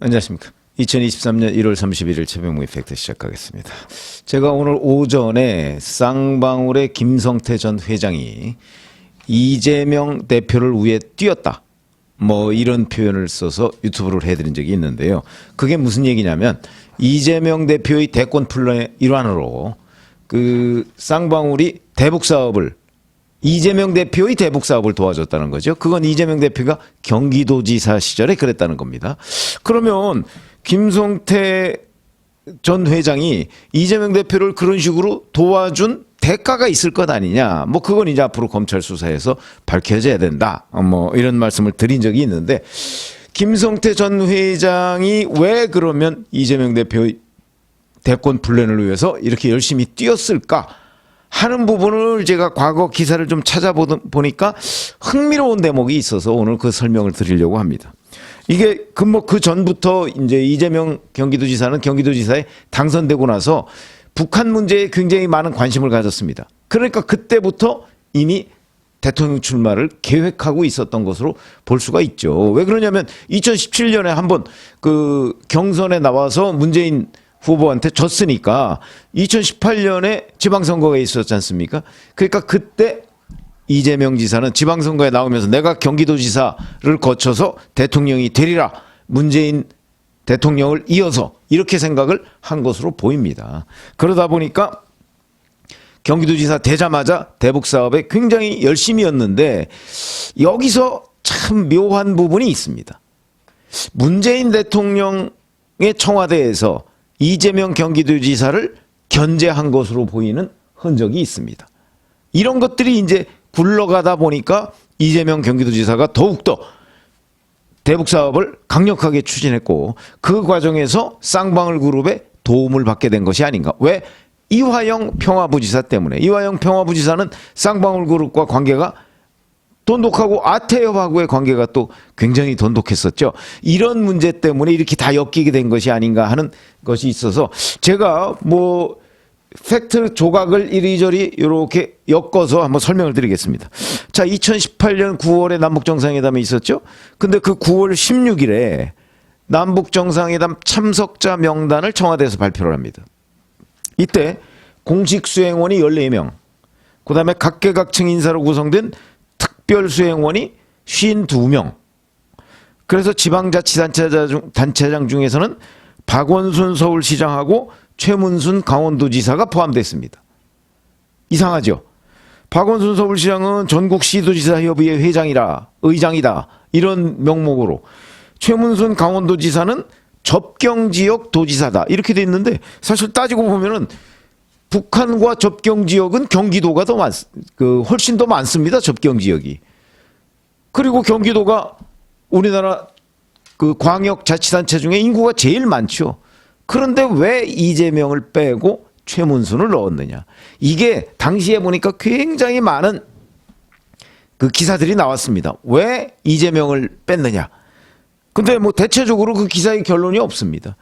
안녕하십니까. 2023년 1월 31일 최병무의 팩트 시작하겠습니다. 제가 오늘 오전에 쌍방울의 김성태 전 회장이 이재명 대표를 위해 뛰었다, 뭐 이런 표현을 써서 유튜브를 해드린 적이 있는데요. 그게 무슨 얘기냐면 이재명 대표의 대권 플랜의 일환으로 그 쌍방울이 대북 사업을, 이재명 대표의 대북 사업을 도와줬다는 거죠. 그건 이재명 대표가 경기도지사 시절에 그랬다는 겁니다. 그러면 김성태 전 회장이 이재명 대표를 그런 식으로 도와준 대가가 있을 것 아니냐. 뭐 그건 이제 앞으로 검찰 수사에서 밝혀져야 된다. 뭐 이런 말씀을 드린 적이 있는데, 김성태 전 회장이 왜 그러면 이재명 대표의 대권 플랜을 위해서 이렇게 열심히 뛰었을까 하는 부분을 제가 과거 기사를 좀 찾아보니까 흥미로운 대목이 있어서 오늘 그 설명을 드리려고 합니다. 이게 그 전부터 이제 이재명 경기도지사는 경기도지사에 당선되고 나서 북한 문제에 굉장히 많은 관심을 가졌습니다. 그러니까 그때부터 이미 대통령 출마를 계획하고 있었던 것으로 볼 수가 있죠. 왜 그러냐면 2017년에 한번 그 경선에 나와서 문재인 후보한테 졌으니까 2018년에 지방선거가 있었지 않습니까? 그러니까 그때 이재명 지사는 지방선거에 나오면서 내가 경기도지사를 거쳐서 대통령이 되리라, 문재인 대통령을 이어서, 이렇게 생각을 한 것으로 보입니다. 그러다 보니까 경기도지사 되자마자 대북 사업에 굉장히 열심히였는데, 여기서 참 묘한 부분이 있습니다. 문재인 대통령의 청와대에서 이재명 경기도지사를 견제한 것으로 보이는 흔적이 있습니다. 이런 것들이 이제 굴러가다 보니까 이재명 경기도지사가 더욱더 대북 사업을 강력하게 추진했고, 그 과정에서 쌍방울 그룹의 도움을 받게 된 것이 아닌가. 왜? 이화영 평화부지사 때문에. 이화영 평화부지사는 쌍방울 그룹과 관계가 돈독하고 아태협하고의 관계가 또 굉장히 돈독했었죠. 이런 문제 때문에 이렇게 다 엮이게 된 것이 아닌가 하는 것이 있어서 제가 뭐 팩트 조각을 이리저리 이렇게 엮어서 한번 설명을 드리겠습니다. 자, 2018년 9월에 남북정상회담이 있었죠. 근데 그 9월 16일에 남북정상회담 참석자 명단을 청와대에서 발표를 합니다. 이때 공식 수행원이 14명, 그 다음에 각계각층 인사로 구성된 특별수행원이 52명. 그래서 지방자치단체장 중에서는 박원순 서울시장하고 최문순 강원도지사가 포함됐습니다. 이상하죠? 박원순 서울시장은 전국시도지사협의회 의장이다, 이런 명목으로, 최문순 강원도지사는 접경지역 도지사다, 이렇게 돼 있는데, 사실 따지고 보면은 북한과 접경지역은 경기도가 훨씬 더 많습니다. 접경지역이. 그리고 경기도가 우리나라 그 광역자치단체 중에 인구가 제일 많죠. 그런데 왜 이재명을 빼고 최문순을 넣었느냐. 이게 당시에 보니까 굉장히 많은 그 기사들이 나왔습니다. 왜 이재명을 뺐느냐. 근데 뭐 대체적으로 그 기사의 결론이 없습니다.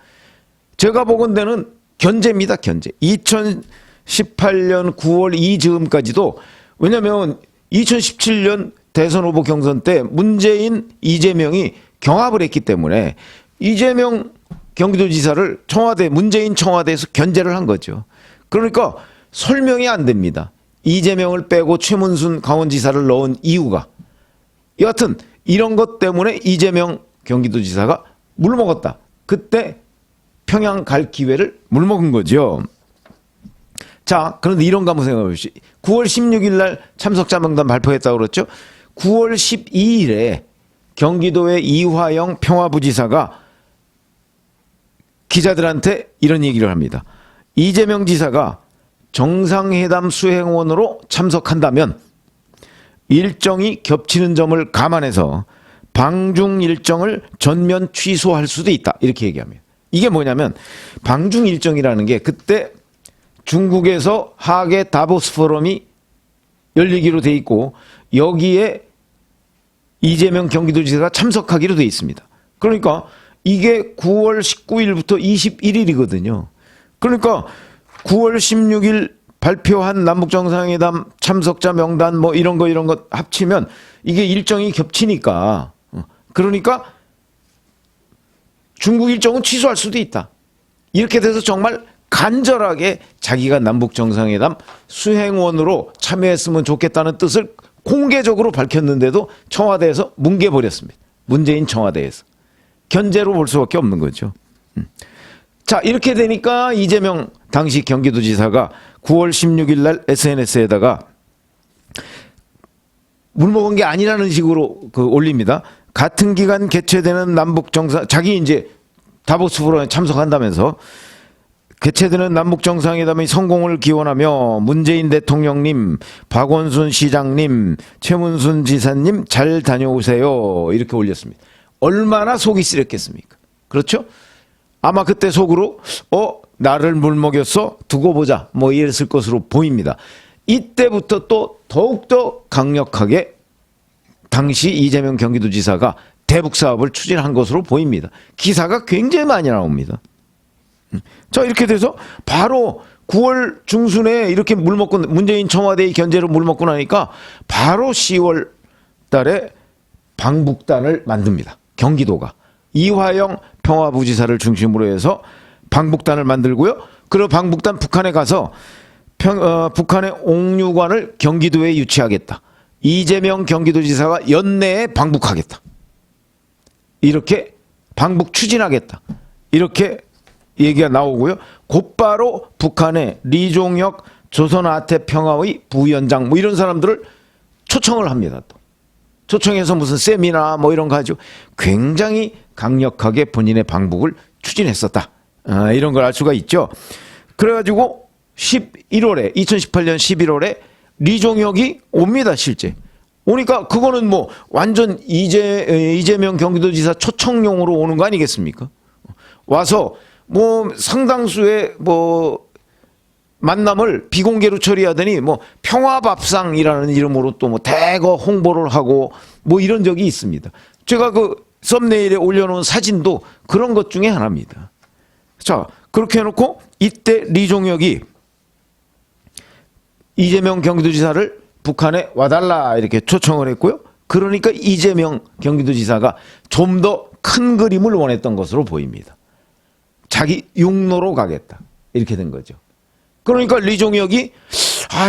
제가 보건대는 견제입니다. 견제. 2018년 9월 이즈음까지도, 왜냐하면 2017년 대선 후보 경선 때 문재인, 이재명이 경합을 했기 때문에 이재명 경기도지사를 문재인 청와대에서 견제를 한 거죠. 그러니까 설명이 안 됩니다. 이재명을 빼고 최문순 강원지사를 넣은 이유가. 여하튼 이런 것 때문에 이재명 경기도지사가 물먹었다. 그때 평양 갈 기회를 물먹은 거죠. 자, 그런데 이런 거 한번 생각해 보시죠. 9월 16일 날 참석자 명단 발표했다고 그랬죠. 9월 12일에 경기도의 이화영 평화부지사가 기자들한테 이런 얘기를 합니다. 이재명 지사가 정상회담 수행원으로 참석한다면 일정이 겹치는 점을 감안해서 방중 일정을 전면 취소할 수도 있다, 이렇게 얘기합니다. 이게 뭐냐면 방중 일정이라는 게 그때 중국에서 하계 다보스 포럼이 열리기로 돼 있고, 여기에 이재명 경기도지사가 참석하기로 돼 있습니다. 그러니까 이게 9월 19일부터 21일이거든요. 그러니까 9월 16일 발표한 남북정상회담 참석자 명단 뭐 이런 거 합치면 이게 일정이 겹치니까, 그러니까 중국 일정은 취소할 수도 있다. 이렇게 돼서 정말 간절하게 자기가 남북 정상회담 수행원으로 참여했으면 좋겠다는 뜻을 공개적으로 밝혔는데도 청와대에서 뭉개버렸습니다. 문재인 청와대에서. 견제로 볼 수밖에 없는 거죠. 자, 이렇게 되니까 이재명 당시 경기도지사가 9월 16일 날 SNS에다가 물 먹은 게 아니라는 식으로 올립니다. 같은 기간 개최되는 남북 정상, 자기 이제 다보스 포럼에 참석한다면서 개최되는 남북 정상회담의 성공을 기원하며 문재인 대통령님, 박원순 시장님, 최문순 지사님 잘 다녀오세요. 이렇게 올렸습니다. 얼마나 속이 쓰렸겠습니까? 그렇죠? 아마 그때 속으로 나를 물먹였어? 두고 보자. 뭐 이랬을 것으로 보입니다. 이때부터 또 더욱더 강력하게 당시 이재명 경기도지사가 대북 사업을 추진한 것으로 보입니다. 기사가 굉장히 많이 나옵니다. 자, 이렇게 돼서 바로 9월 중순에 이렇게 물먹고 문재인 청와대의 견제로 물먹고 나니까 바로 10월 달에 방북단을 만듭니다. 경기도가. 이화영 평화부지사를 중심으로 해서 방북단을 만들고요. 그리고 방북단 북한에 가서 북한의 옥류관을 경기도에 유치하겠다. 이재명 경기도지사가 연내에 방북하겠다. 이렇게 방북 추진하겠다. 이렇게 얘기가 나오고요. 곧바로 북한의 리종혁 조선아태평화의 부위원장 뭐 이런 사람들을 초청을 합니다. 또 초청해서 무슨 세미나 뭐 이런 거 가지고 굉장히 강력하게 본인의 방북을 추진했었다. 이런 걸 알 수가 있죠. 그래가지고 2018년 11월에 리종혁이 옵니다. 실제. 오니까 그거는 뭐 완전 이재명 경기도지사 초청용으로 오는 거 아니겠습니까? 와서 뭐 상당수의 뭐 만남을 비공개로 처리하더니 뭐 평화밥상이라는 이름으로 또 뭐 대거 홍보를 하고 뭐 이런 적이 있습니다. 제가 그 썸네일에 올려놓은 사진도 그런 것 중에 하나입니다. 자, 그렇게 해놓고 이때 리종혁이 이재명 경기도지사를 북한에 와달라 이렇게 초청을 했고요. 그러니까 이재명 경기도지사가 좀 더 큰 그림을 원했던 것으로 보입니다. 자기 육로로 가겠다. 이렇게 된 거죠. 그러니까 리종혁이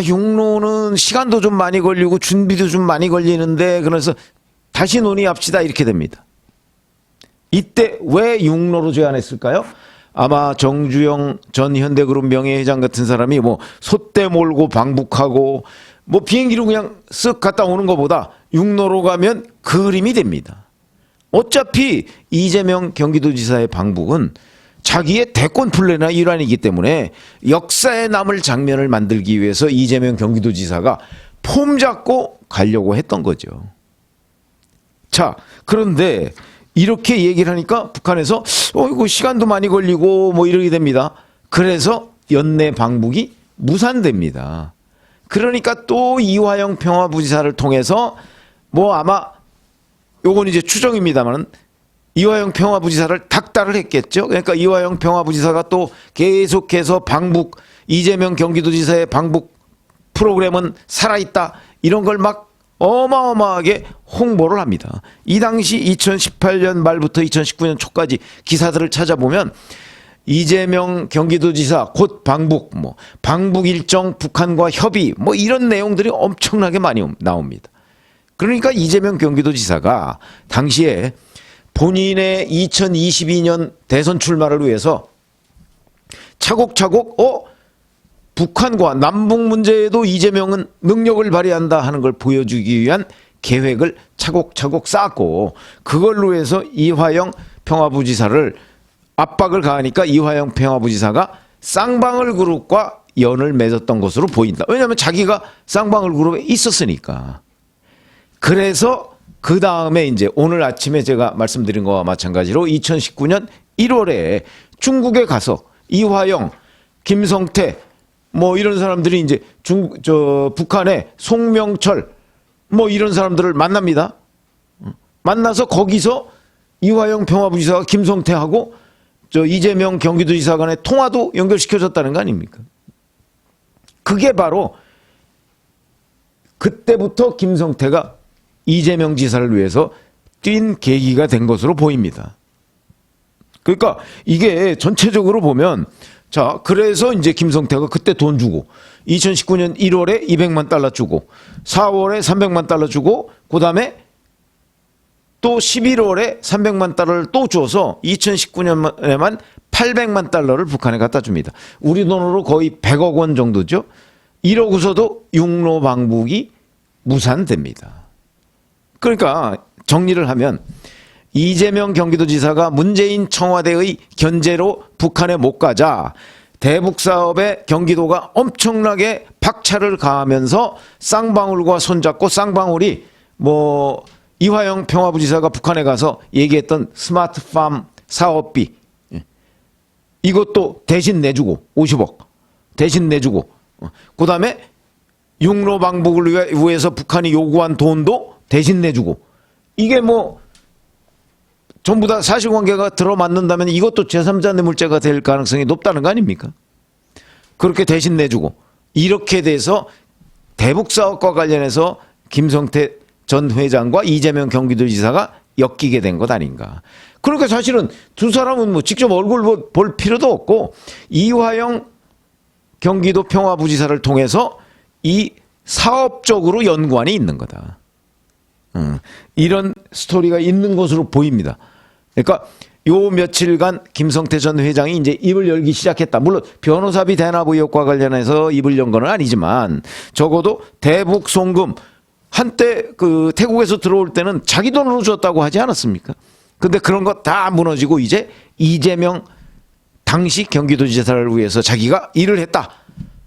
육로는 시간도 좀 많이 걸리고 준비도 좀 많이 걸리는데 그래서 다시 논의합시다. 이렇게 됩니다. 이때 왜 육로로 제안했을까요? 아마 정주영 전 현대그룹 명예회장 같은 사람이 뭐 솥대 몰고 방북하고 뭐 비행기로 그냥 쓱 갔다 오는 것보다 육로로 가면 그림이 됩니다. 어차피 이재명 경기도지사의 방북은 자기의 대권 플랜의 일환이기 때문에 역사에 남을 장면을 만들기 위해서 이재명 경기도지사가 폼 잡고 가려고 했던 거죠. 자, 그런데 이렇게 얘기를 하니까 북한에서 이거 시간도 많이 걸리고 뭐 이러게 됩니다. 그래서 연내 방북이 무산됩니다. 그러니까 또 이화영 평화부지사를 통해서 뭐 아마 요건 이제 추정입니다만 이화영 평화부지사를 닥달을 했겠죠. 그러니까 이화영 평화부지사가 또 계속해서 방북 이재명 경기도지사의 방북 프로그램은 살아있다 이런 걸 막 어마어마하게 홍보를 합니다. 이 당시 2018년 말부터 2019년 초까지 기사들을 찾아보면 이재명 경기도지사 곧 방북, 뭐 방북 일정 북한과 협의 뭐 이런 내용들이 엄청나게 많이 나옵니다. 그러니까 이재명 경기도지사가 당시에 본인의 2022년 대선 출마를 위해서 차곡차곡 북한과 남북 문제에도 이재명은 능력을 발휘한다 하는 걸 보여주기 위한 계획을 차곡차곡 쌓았고 그걸로 해서 이화영 평화부지사를 압박을 가하니까 이화영 평화부지사가 쌍방울 그룹과 연을 맺었던 것으로 보인다. 왜냐하면 자기가 쌍방울 그룹에 있었으니까. 그래서 그 다음에 이제 오늘 아침에 제가 말씀드린 거와 마찬가지로 2019년 1월에 중국에 가서 이화영, 김성태 뭐 이런 사람들이 이제 북한의 송명철 뭐 이런 사람들을 만납니다. 만나서 거기서 이화영 평화부지사가 김성태하고 이재명 경기도지사 간의 통화도 연결시켜줬다는 거 아닙니까? 그게 바로 그때부터 김성태가 이재명 지사를 위해서 뛴 계기가 된 것으로 보입니다. 그러니까 이게 전체적으로 보면 자, 그래서 이제 김성태가 그때 돈 주고 2019년 1월에 200만 달러 주고 4월에 300만 달러 주고 그다음에 또 11월에 300만 달러를 또 줘서 2019년에만 800만 달러를 북한에 갖다 줍니다. 우리 돈으로 거의 100억 원 정도죠. 이러고서도 육로 방북이 무산됩니다. 그러니까 정리를 하면 이재명 경기도지사가 문재인 청와대의 견제로 북한에 못 가자 대북 사업에 경기도가 엄청나게 박차를 가하면서 쌍방울과 손잡고 쌍방울이 뭐 이화영 평화부지사가 북한에 가서 얘기했던 스마트팜 사업비 이것도 대신 내주고 50억 대신 내주고 그다음에 육로 방북을 위해서 북한이 요구한 돈도 대신 내주고 이게 뭐 전부 다 사실관계가 들어맞는다면 이것도 제3자 뇌물죄가 될 가능성이 높다는 거 아닙니까? 그렇게 대신 내주고 이렇게 돼서 대북 사업과 관련해서 김성태 전 회장과 이재명 경기도지사가 엮이게 된 것 아닌가. 그러니까 사실은 두 사람은 뭐 직접 얼굴 볼 필요도 없고 이화영 경기도 평화부지사를 통해서 이 사업적으로 연관이 있는 거다. 이런 스토리가 있는 것으로 보입니다. 그러니까 요 며칠간 김성태 전 회장이 이제 입을 열기 시작했다. 물론 변호사비 대납 의혹과 관련해서 입을 연 건 아니지만 적어도 대북 송금 한때 그 태국에서 들어올 때는 자기 돈으로 줬다고 하지 않았습니까? 근데 그런 거 다 무너지고 이제 이재명 당시 경기도지사를 위해서 자기가 일을 했다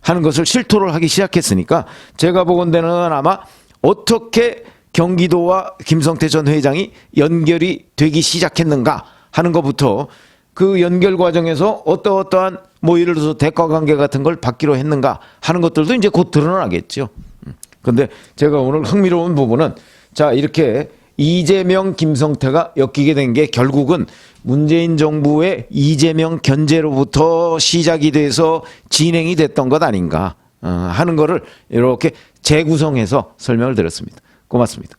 하는 것을 실토를 하기 시작했으니까 제가 보건대는 아마 어떻게 경기도와 김성태 전 회장이 연결이 되기 시작했는가 하는 것부터 그 연결 과정에서 어떠한 뭐 예를 들어서 대가 관계 같은 걸 받기로 했는가 하는 것들도 이제 곧 드러나겠죠. 근데 제가 오늘 흥미로운 부분은 자, 이렇게 이재명 김성태가 엮이게 된 게 결국은 문재인 정부의 이재명 견제로부터 시작이 돼서 진행이 됐던 것 아닌가 하는 거를 이렇게 재구성해서 설명을 드렸습니다. 고맙습니다.